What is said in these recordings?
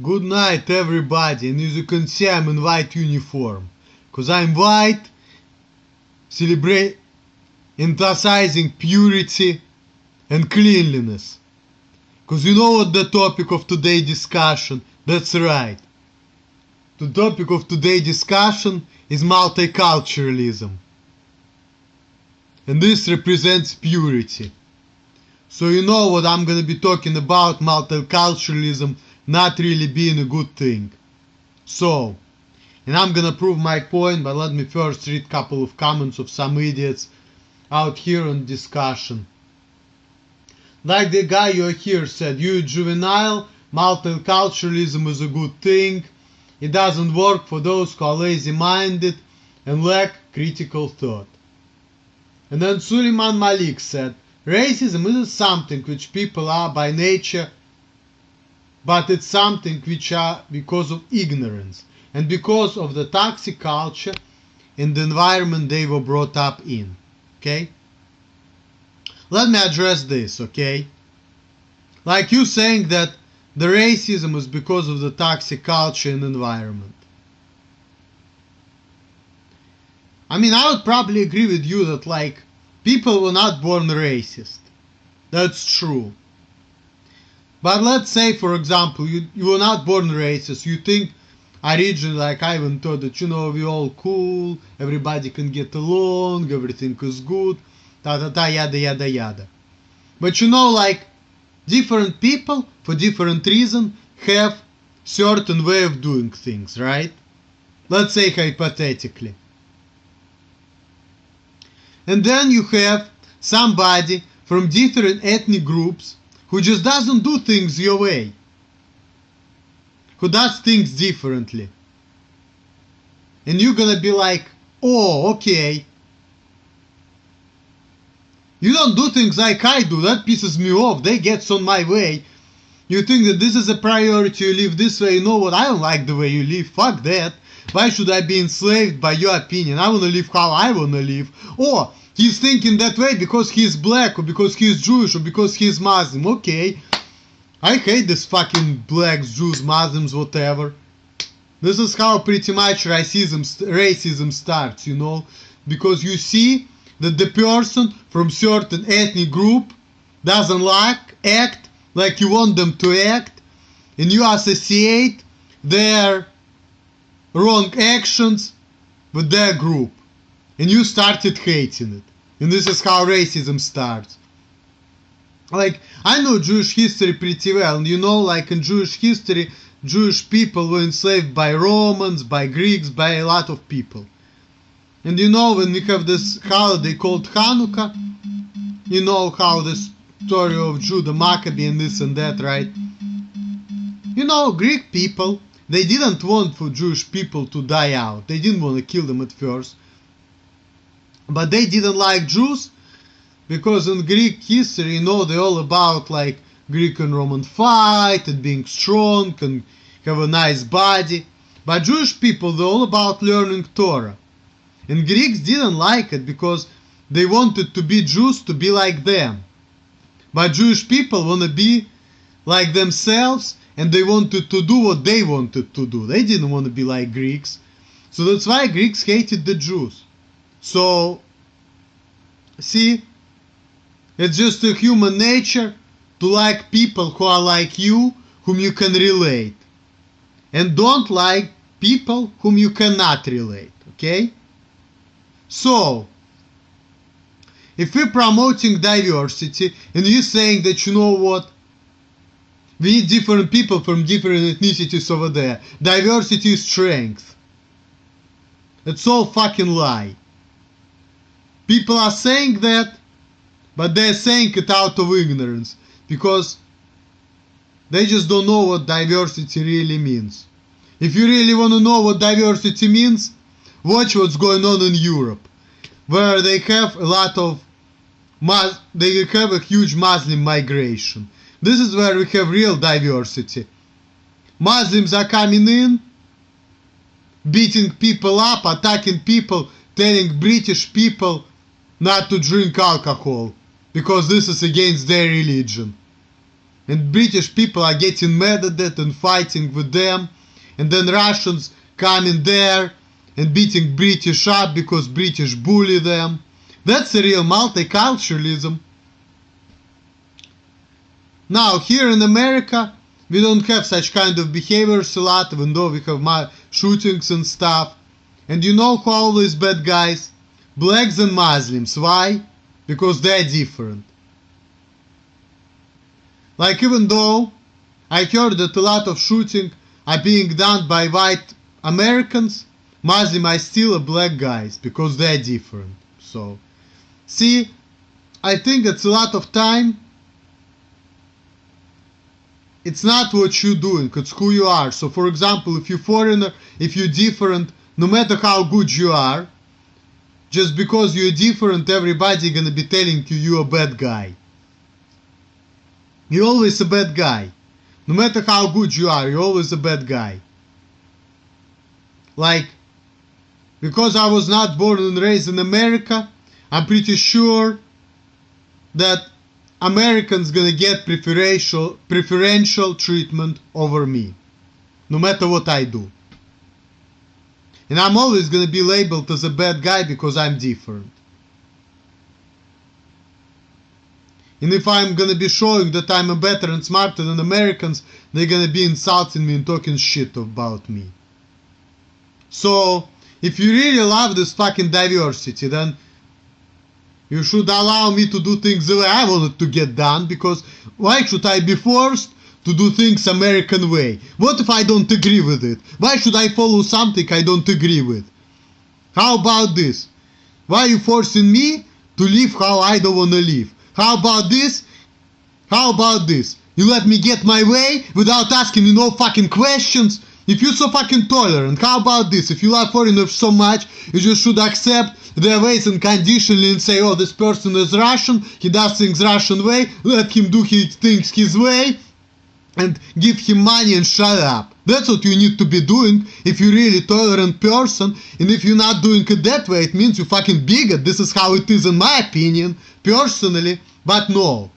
Good night everybody, and as you can see I'm in white uniform. Cause I'm white, emphasizing purity and cleanliness. Cause you know what the topic of today's discussion? That's right. The topic of today's discussion is multiculturalism. And this represents purity. So you know what I'm gonna be talking about, multiculturalism not really being a good thing. So, and I'm gonna prove my point, but let me first read a couple of comments of some idiots out here on discussion. Like the guy you here said, you juvenile, multiculturalism is a good thing. It doesn't work for those who are lazy-minded and lack critical thought. And then Suleiman Malik said, racism isn't something which people are by nature, but it's something which are because of ignorance and because of the toxic culture and the environment they were brought up in. Okay? Let me address this, okay? Like you saying that the racism is because of the toxic culture and environment. I mean, I would probably agree with you that, like, people were not born racist. That's true. But let's say, for example, you were not born racist. You think originally, like Ivan thought, that, you know, we're all cool, everybody can get along, everything is good, yada, yada, yada. But you know, like, different people, for different reasons, have certain way of doing things, right? Let's say hypothetically. And then you have somebody from different ethnic groups who just doesn't do things your way, who does things differently. And you're gonna be like, oh, okay. You don't do things like I do, that pisses me off, they get on my way. You think that this is a priority, you live this way, you know what, I don't like the way you live, fuck that. Why should I be enslaved by your opinion? I wanna live how I wanna live. Or, he's thinking that way because he's black, or because he's Jewish, or because he's Muslim. Okay. I hate this fucking blacks, Jews, Muslims, whatever. This is how pretty much racism starts, you know. Because you see that the person from certain ethnic group doesn't act like you want them to act, and you associate their wrong actions with their group. And you started hating it. And this is how racism starts. Like, I know Jewish history pretty well. And you know, like in Jewish history, Jewish people were enslaved by Romans, by Greeks, by a lot of people. And you know, when we have this holiday called Hanukkah, you know how the story of Judah Maccabee and this and that, right? You know, Greek people, they didn't want for Jewish people to die out. They didn't want to kill them at first. But they didn't like Jews because in Greek history, you know, they're all about like Greek and Roman fight and being strong and have a nice body. But Jewish people, they're all about learning Torah. And Greeks didn't like it because they wanted to be Jews to be like them. But Jewish people want to be like themselves and they wanted to do what they wanted to do. They didn't want to be like Greeks. So that's why Greeks hated the Jews. So, see, it's just a human nature to like people who are like you, whom you can relate. And don't like people whom you cannot relate, okay? So, if we're promoting diversity and you're saying that, you know what, we need different people from different ethnicities over there. Diversity is strength. It's all fucking lie. People are saying that, but they're saying it out of ignorance because they just don't know what diversity really means. If you really want to know what diversity means, watch what's going on in Europe, where they have a lot of they have a huge Muslim migration. This is where we have real diversity. Muslims are coming in, beating people up, attacking people, telling British people not to drink alcohol because this is against their religion. and British people are getting mad at it and fighting with them, and then Russians come in there and beating British up because British bully them. That's a real multiculturalism. Now, here in America, we don't have such kind of behaviors a lot, even though we have shootings and stuff. And you know who are always bad guys? Blacks and Muslims. Why? Because they're different. Like, even though I heard that a lot of shooting are being done by white Americans, Muslims are still black guys because they're different. So, see, I think it's a lot of time. It's not what you're doing, it's who you are. So, for example, if you're foreigner, if you're different, no matter how good you are, just because you're different, everybody gonna be telling you you're a bad guy. You're always a bad guy. No matter how good you are, you're always a bad guy. Like, because I was not born and raised in America, I'm pretty sure that Americans gonna get preferential treatment over me, no matter what I do. And I'm always gonna be labeled as a bad guy because I'm different. And if I'm gonna be showing that I'm better and smarter than Americans, they're gonna be insulting me and talking shit about me. So, if you really love this fucking diversity, then you should allow me to do things the way I want it to get done, because why should I be forced to do things American way? What if I don't agree with it? Why should I follow something I don't agree with? How about this? Why are you forcing me to live how I don't want to live? How about this? How about this? You let me get my way without asking me no fucking questions? If you're so fucking tolerant, how about this? If you love foreigners so much, you just should accept their ways unconditionally and say, oh, this person is Russian, he does things Russian way, let him do his things his way, and give him money and shut up. That's what you need to be doing if you're really tolerant person, and if you're not doing it that way, it means you're fucking bigot. This is how it is in my opinion, personally, but no.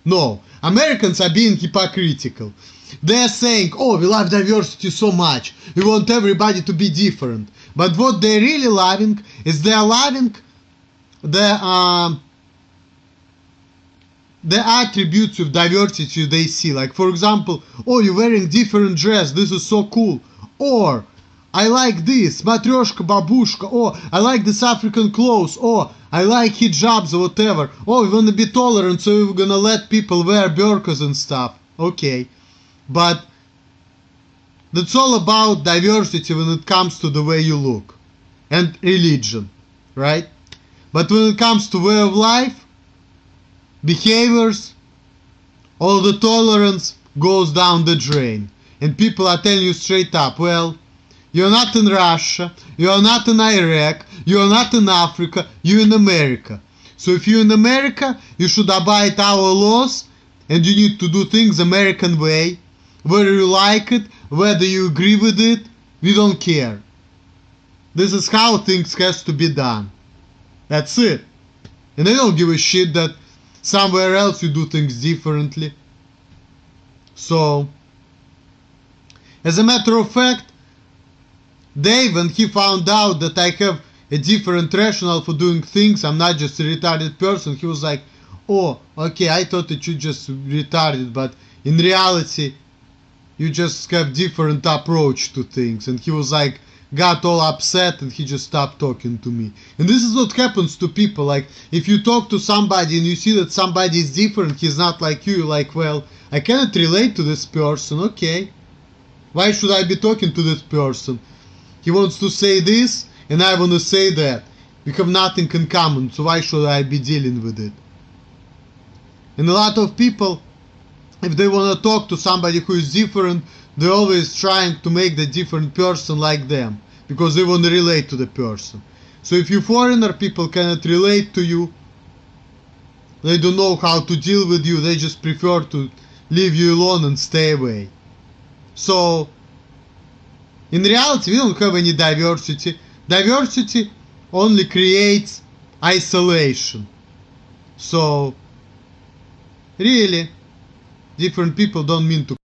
No. Americans are being hypocritical. They're saying, oh, we love diversity so much, we want everybody to be different. But what they're really loving is they're loving the attributes of diversity they see. Like, for example, oh, you're wearing different dress, this is so cool. Or, I like this, matryoshka, babushka. Oh, I like this African clothes. Oh, I like hijabs or whatever. Oh, we want to be tolerant, so we're gonna let people wear burqas and stuff. Okay. But that's all about diversity when it comes to the way you look and religion, right? But when it comes to way of life, behaviors, all the tolerance goes down the drain. And people are telling you straight up, well, you're not in Russia, you're not in Iraq, you're not in Africa, you're in America. So if you're in America, you should abide our laws and you need to do things American way. Whether you like it, whether you agree with it, we don't care. This is how things has to be done. That's it. And they don't give a shit that somewhere else you do things differently. So, as a matter of fact, Dave, when he found out that I have a different rationale for doing things, I'm not just a retarded person, he was like, oh, okay, I thought that you just retarded, but in reality, you just have different approach to things. And he was like, got all upset and he just stopped talking to me. And this is what happens to people. Like, if you talk to somebody and you see that somebody is different, he's not like you, you're like, well, I cannot relate to this person, okay. Why should I be talking to this person? He wants to say this and I want to say that. We have nothing in common, so why should I be dealing with it? And a lot of people, if they want to talk to somebody who is different, they're always trying to make the different person like them, because they want to relate to the person. So if you're foreigner, people cannot relate to you, they don't know how to deal with you, they just prefer to leave you alone and stay away. So, in reality, we don't have any diversity. Diversity only creates isolation. So, really, Different people don't mean to